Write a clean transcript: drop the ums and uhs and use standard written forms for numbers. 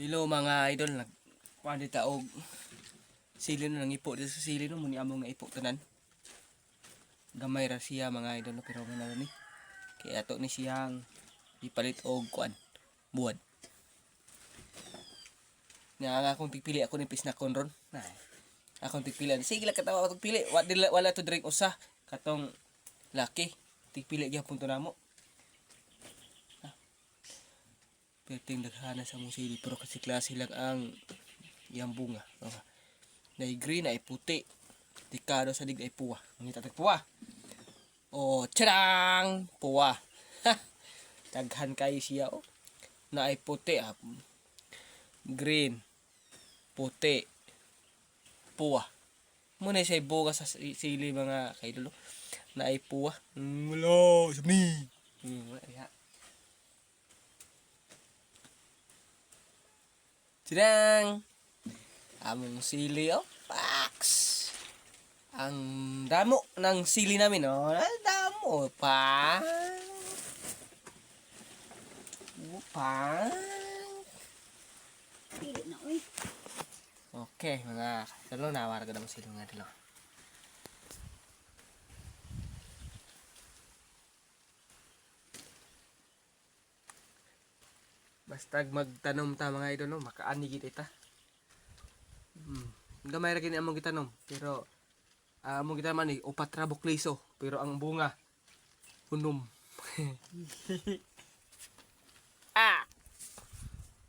Hello mga idol, nagkuhan dita og sili no nang ipo dito sa sili no muni among nga ipo tanan. Gamay ra siya mga idol no, pero man ni. Kaya ato ni siyang ipalit og kuan buwad. Nga akong pipili ako ni pisnakon ron. Nay. Akong pipilian. Sige lang katawa ako pili. Wala to drink usa katong laki. Tigpili gyapon to namo. Perting daghana sa mong sili pero kasi klase lang ang iyang bunga. Na green ay puti. Tikado sa dig ay puwa. Mangita tag puwa. Oh, tsadang! Puwa. Daghan kayo siya oh. Na ay puti ah. Green. Puti. Puwa. Muna siya bunga sa sili mga kaidolo. Na ay puwa. Wala, sami. Wala ya. Tadang! Among sili, oh. Paks! Ang damo ng sili namin, oh. Damo, pa. Pang. Pili na, uy. Okay, mga talo na warga naman sila nga dilo. Basta magtanom ta mga idol no, makaani gid ita. Gamay ra gini among gitanom, pero among gitanom ni upat ra bukliso, pero ang bunga hunom.